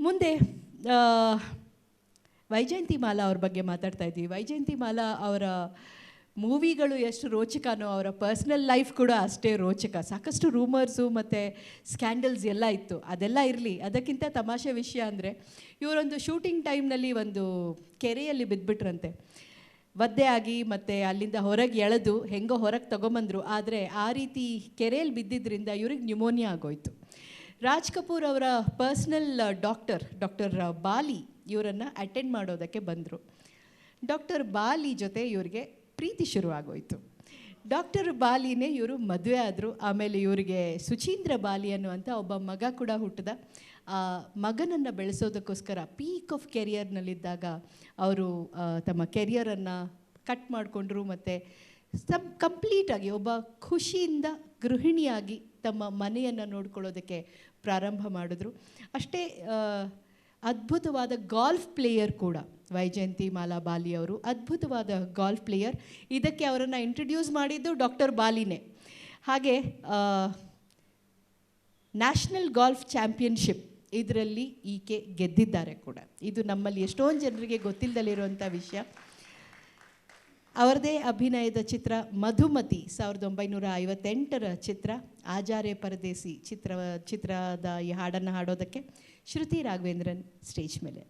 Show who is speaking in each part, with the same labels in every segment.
Speaker 1: ಮುಂದೆ ವೈಜಯಂತಿ ಮಾಲಾ ಅವ್ರ ಬಗ್ಗೆ ಮಾತಾಡ್ತಾ ಇದ್ವಿ. ವೈಜಯಂತಿ ಮಾಲಾ ಅವರ ಮೂವಿಗಳು ಎಷ್ಟು ರೋಚಕನೋ ಅವರ ಪರ್ಸ್ನಲ್ ಲೈಫ್ ಕೂಡ ಅಷ್ಟೇ ರೋಚಕ. ಸಾಕಷ್ಟು ರೂಮರ್ಸು ಮತ್ತು ಸ್ಕ್ಯಾಂಡಲ್ಸ್ ಎಲ್ಲ ಇತ್ತು. ಅದೆಲ್ಲ ಇರಲಿ, ಅದಕ್ಕಿಂತ ತಮಾಷೆ ವಿಷಯ ಅಂದರೆ ಇವರೊಂದು ಶೂಟಿಂಗ್ ಟೈಮ್ನಲ್ಲಿ ಒಂದು ಕೆರೆಯಲ್ಲಿ ಬಿದ್ದುಬಿಟ್ರಂತೆ. ಒದ್ದೆ ಆಗಿ ಮತ್ತು ಅಲ್ಲಿಂದ ಹೊರಗೆ ಎಳೆದು ಹೆಂಗೋ ಹೊರಗೆ ತೊಗೊಂಬಂದರು. ಆದರೆ ಆ ರೀತಿ ಕೆರೆಯಲ್ಲಿ ಬಿದ್ದಿದ್ದರಿಂದ ಇವ್ರಿಗೆ ನ್ಯೂಮೋನಿಯಾ ಆಗೋಯ್ತು. ರಾಜ್ ಕಪೂರ್ ಅವರ ಪರ್ಸ್ನಲ್ ಡಾಕ್ಟರ್ ಬಾಲಿ ಇವರನ್ನು ಅಟೆಂಡ್ ಮಾಡೋದಕ್ಕೆ ಬಂದರು. ಡಾಕ್ಟರ್ ಬಾಲಿ ಜೊತೆ ಇವ್ರಿಗೆ ಪ್ರೀತಿ ಶುರುವಾಗೋಯಿತು. ಡಾಕ್ಟರ್ ಬಾಲಿನೇ ಇವರು ಮದುವೆ ಆದರು. ಆಮೇಲೆ ಇವರಿಗೆ ಸುಚೀಂದ್ರ ಬಾಲಿ ಅನ್ನುವಂಥ ಒಬ್ಬ ಮಗ ಕೂಡ ಹುಟ್ಟಿದ. ಆ ಮಗನನ್ನು ಬೆಳೆಸೋದಕ್ಕೋಸ್ಕರ ಪೀಕ್ ಆಫ್ ಕೆರಿಯರ್ನಲ್ಲಿದ್ದಾಗ ಅವರು ತಮ್ಮ ಕೆರಿಯರನ್ನು ಕಟ್ ಮಾಡಿಕೊಂಡ್ರು ಮತ್ತು ಕಂಪ್ಲೀಟಾಗಿ ಒಬ್ಬ ಖುಷಿಯಿಂದ ಗೃಹಿಣಿಯಾಗಿ ತಮ್ಮ ಮನೆಯನ್ನು ನೋಡ್ಕೊಳ್ಳೋದಕ್ಕೆ ಪ್ರಾರಂಭ ಮಾಡಿದ್ರು. ಅಷ್ಟೇ ಅದ್ಭುತವಾದ ಗಾಲ್ಫ್ ಪ್ಲೇಯರ್ ಕೂಡ ವೈಜಯಂತಿ ಮಾಲಾ ಬಾಲಿ ಅವರು. ಅದ್ಭುತವಾದ ಗಾಲ್ಫ್ ಪ್ಲೇಯರ್. ಇದಕ್ಕೆ ಅವರನ್ನು ಇಂಟ್ರಡ್ಯೂಸ್ ಮಾಡಿದ್ದು ಡಾಕ್ಟರ್ ಬಾಲಿನೇ. ಹಾಗೆ ನ್ಯಾಷನಲ್ ಗಾಲ್ಫ್ ಚಾಂಪಿಯನ್ಶಿಪ್ ಇದರಲ್ಲಿ ಈಕೆ ಗೆದ್ದಿದ್ದಾರೆ ಕೂಡ. ಇದು ನಮ್ಮಲ್ಲಿ ಎಷ್ಟೊಂದು ಜನರಿಗೆ ಗೊತ್ತಿಲ್ಲದಲ್ಲಿರುವಂಥ ವಿಷಯ. ಅವರದೇ ಅಭಿನಯದ ಚಿತ್ರ ಮಧುಮತಿ 1958ರ ಚಿತ್ರ. ಆಜಾರೆ ಪರದೇಸಿ ಚಿತ್ರದ ಈ ಹಾಡನ್ನು ಹಾಡೋದಕ್ಕೆ ಶ್ರುತಿ ರಾಘವೇಂದ್ರನ್ ಸ್ಟೇಜ್ ಮೇಲೆ.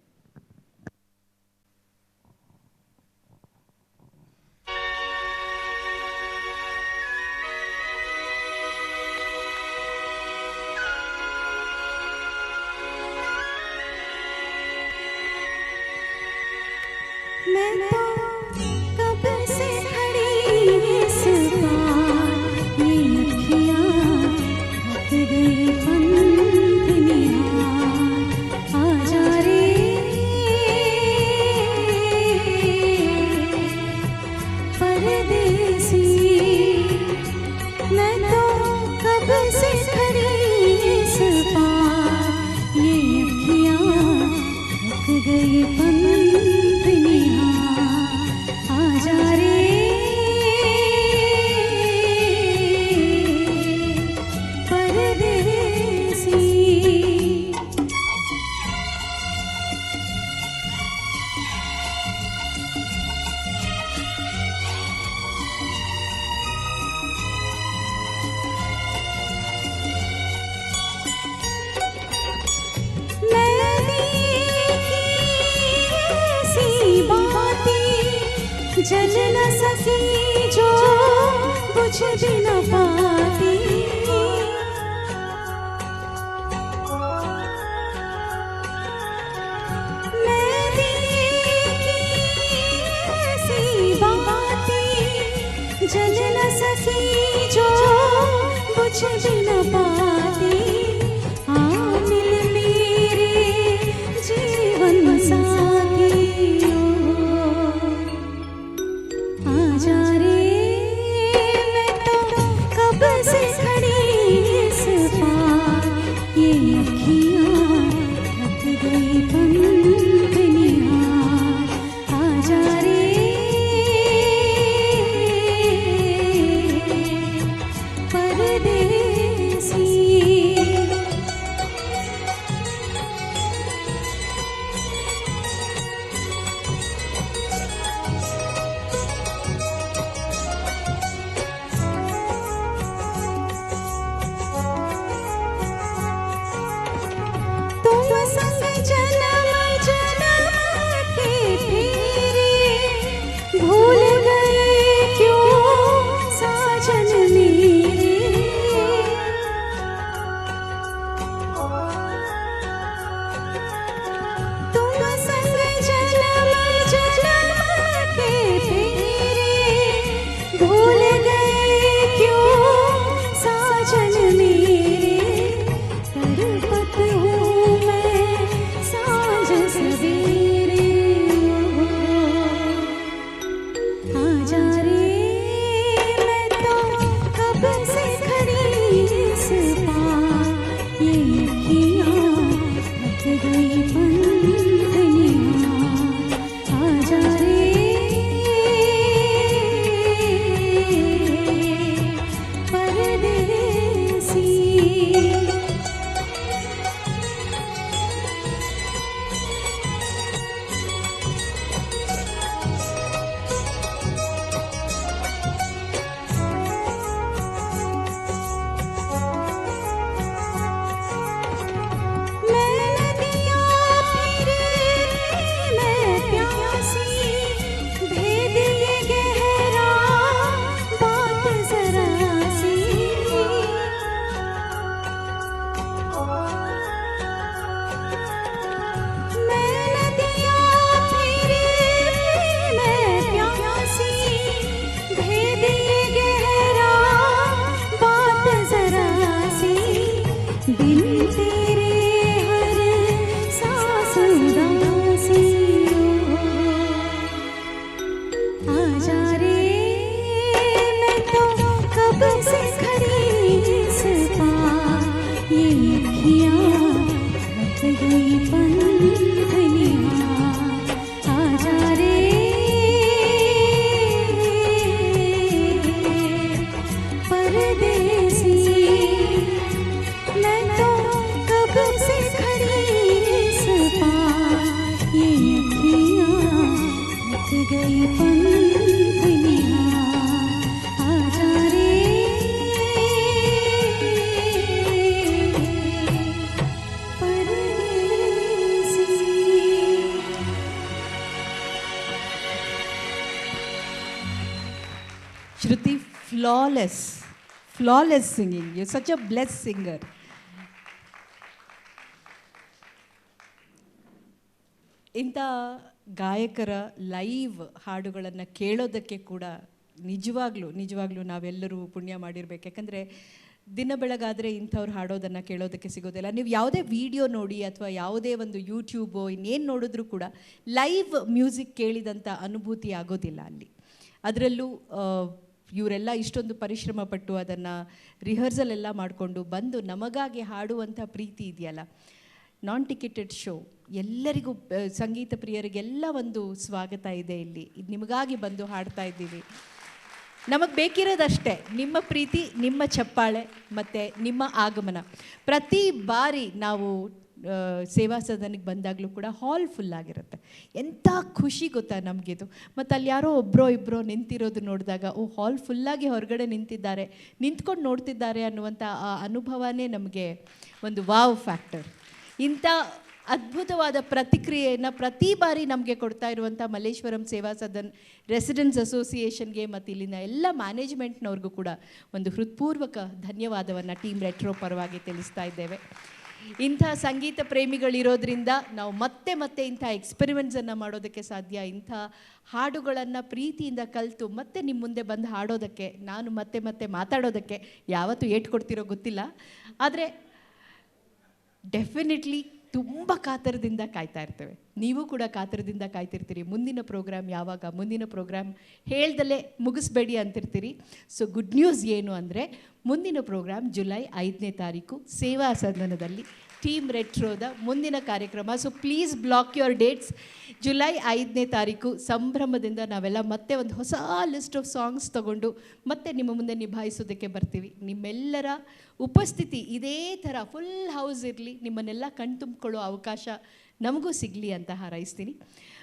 Speaker 2: जल न सकी जो बुझ भी न पाती, मैं देखी ऐसी बातें जल न सकी जो बुझ भी न पाती। आ मिल मेरे जीवन साथी परदेसी। गई पंथ निहार आजा रे परदेसी मैं तो कब से खड़ी इस पार ये अखियाँ थक गई पंथ निहार आजा रे परदेसी।
Speaker 1: Shruti, flawless singing. You're such a blessed singer. ಇಂಥ ಗಾಯಕರ ಲೈವ್ ಹಾಡುಗಳನ್ನು ಕೇಳೋದಕ್ಕೆ ಕೂಡ ನಿಜವಾಗ್ಲೂ ನಾವೆಲ್ಲರೂ ಪುಣ್ಯ ಮಾಡಿರ್ಬೇಕು. ಯಾಕಂದರೆ ದಿನ ಬೆಳಗಾದರೆ ಇಂಥವ್ರು ಹಾಡೋದನ್ನು ಕೇಳೋದಕ್ಕೆ ಸಿಗೋದಿಲ್ಲ. ನೀವು ಯಾವುದೇ ವಿಡಿಯೋ ನೋಡಿ ಅಥವಾ ಯಾವುದೇ ಒಂದು ಯೂಟ್ಯೂಬೋ ಇನ್ನೇನು ನೋಡಿದ್ರೂ ಕೂಡ ಲೈವ್ ಮ್ಯೂಸಿಕ್ ಕೇಳಿದಂಥ ಅನುಭೂತಿ ಆಗೋದಿಲ್ಲ ಅಲ್ಲಿ. ಅದರಲ್ಲೂ ಇವರೆಲ್ಲ ಇಷ್ಟೊಂದು ಪರಿಶ್ರಮ ಪಟ್ಟು ಅದನ್ನು ರಿಹರ್ಸಲ್ ಎಲ್ಲ ಮಾಡಿಕೊಂಡು ಬಂದು ನಮಗಾಗಿ ಹಾಡುವಂಥ ಪ್ರೀತಿ ಇದೆಯಲ್ಲ, ನಾನ್ ಟಿಕೆಟೆಡ್ ಶೋ. ಎಲ್ಲರಿಗೂ ಸಂಗೀತ ಪ್ರಿಯರಿಗೆಲ್ಲ ಒಂದು ಸ್ವಾಗತ ಇದೆ ಇಲ್ಲಿ. ಇದು ನಿಮಗಾಗಿ ಬಂದು ಹಾಡ್ತಾ ಇದ್ದೀವಿ. ನಮಗೆ ಬೇಕಿರೋದಷ್ಟೇ ನಿಮ್ಮ ಪ್ರೀತಿ, ನಿಮ್ಮ ಚಪ್ಪಾಳೆ ಮತ್ತು ನಿಮ್ಮ ಆಗಮನ. ಪ್ರತಿ ಬಾರಿ ನಾವು ಸೇವಾ ಸದನಕ್ಕೆ ಬಂದಾಗಲೂ ಕೂಡ ಹಾಲ್ ಫುಲ್ಲಾಗಿರುತ್ತೆ. ಎಂಥ ಖುಷಿ ಗೊತ್ತಾ ನಮಗಿದು. ಮತ್ತು ಅಲ್ಲಿ ಯಾರೋ ಇಬ್ಬರೋ ನಿಂತಿರೋದು ನೋಡಿದಾಗ ಹಾಲ್ ಫುಲ್ಲಾಗಿ ಹೊರಗಡೆ ನಿಂತ್ಕೊಂಡು ನೋಡ್ತಿದ್ದಾರೆ ಅನ್ನುವಂಥ ಆ ಅನುಭವನೇ ನಮಗೆ ಒಂದು ವಾವ್ ಫ್ಯಾಕ್ಟರ್. ಇಂಥ ಅದ್ಭುತವಾದ ಪ್ರತಿಕ್ರಿಯೆಯನ್ನು ಪ್ರತಿ ಬಾರಿ ನಮಗೆ ಕೊಡ್ತಾ ಇರುವಂಥ ಮಲ್ಲೇಶ್ವರಂ ಸೇವಾ ಸದನ್ ರೆಸಿಡೆನ್ಸ್ ಅಸೋಸಿಯೇಷನ್ಗೆ ಮತ್ತು ಇಲ್ಲಿನ ಎಲ್ಲ ಮ್ಯಾನೇಜ್ಮೆಂಟ್ನವ್ರಿಗೂ ಕೂಡ ಒಂದು ಹೃತ್ಪೂರ್ವಕ ಧನ್ಯವಾದವನ್ನು ಟೀಮ್ ರೆಟ್ರೋ ಪರವಾಗಿ ತಿಳಿಸ್ತಾ ಇದ್ದೇವೆ. ಇಂಥ ಸಂಗೀತ ಪ್ರೇಮಿಗಳಿರೋದ್ರಿಂದ ನಾವು ಮತ್ತೆ ಇಂಥ ಎಕ್ಸ್ಪೆರಿಮೆಂಟ್ಸನ್ನು ಮಾಡೋದಕ್ಕೆ ಸಾಧ್ಯ. ಇಂಥ ಹಾಡುಗಳನ್ನು ಪ್ರೀತಿಯಿಂದ ಕಲಿತು ಮತ್ತೆ ನಿಮ್ಮ ಮುಂದೆ ಬಂದು ಹಾಡೋದಕ್ಕೆ, ನಾನು ಮತ್ತೆ ಮಾತಾಡೋದಕ್ಕೆ ಯಾವತ್ತೂ ಏಟು ಕೊಡ್ತಿರೋ ಗೊತ್ತಿಲ್ಲ. ಆದರೆ ಡೆಫಿನೆಟ್ಲಿ ತುಂಬ ಕಾತರದಿಂದ ಕಾಯ್ತಾ ಇರ್ತೇವೆ. ನೀವು ಕೂಡ ಕಾತರದಿಂದ ಕಾಯ್ತಿರ್ತೀರಿ. ಮುಂದಿನ ಪ್ರೋಗ್ರಾಮ್ ಯಾವಾಗ, ಮುಂದಿನ ಪ್ರೋಗ್ರಾಮ್ ಹೇಳ್ದಲ್ಲೇ ಮುಗಿಸ್ಬೇಡಿ ಅಂತಿರ್ತೀರಿ. ಸೊ ಗುಡ್ ನ್ಯೂಸ್ ಏನು ಅಂದರೆ ಮುಂದಿನ ಪ್ರೋಗ್ರಾಮ್ ಜುಲೈ 5ನೇ ತಾರೀಕು ಸೇವಾ ಸದನದಲ್ಲಿ ಟೀಮ್ ರೆಟ್ರೋದ ಮುಂದಿನ ಕಾರ್ಯಕ್ರಮ. So please block your dates. July 5ನೇ ತಾರೀಕು ಸಂಭ್ರಮದಿಂದ ನಾವೆಲ್ಲ ಮತ್ತೆ ಒಂದು ಹೊಸ ಲಿಸ್ಟ್ ಆಫ್ ಸಾಂಗ್ಸ್ ತಗೊಂಡು ಮತ್ತೆ ನಿಮ್ಮ ಮುಂದೆ ನಿಭಾಯಿಸೋದಕ್ಕೆ ಬರ್ತೀವಿ. ನಿಮ್ಮೆಲ್ಲರ ಉಪಸ್ಥಿತಿ ಇದೇ ಥರ ಫುಲ್ ಹೌಸ್ ಇರಲಿ, ನಿಮ್ಮನ್ನೆಲ್ಲ ಕಣ್ತುಂಬಿಕೊಳ್ಳೋ ಅವಕಾಶ ನಮಗೂ ಸಿಗಲಿ ಅಂತ ಹಾರೈಸ್ತೀನಿ.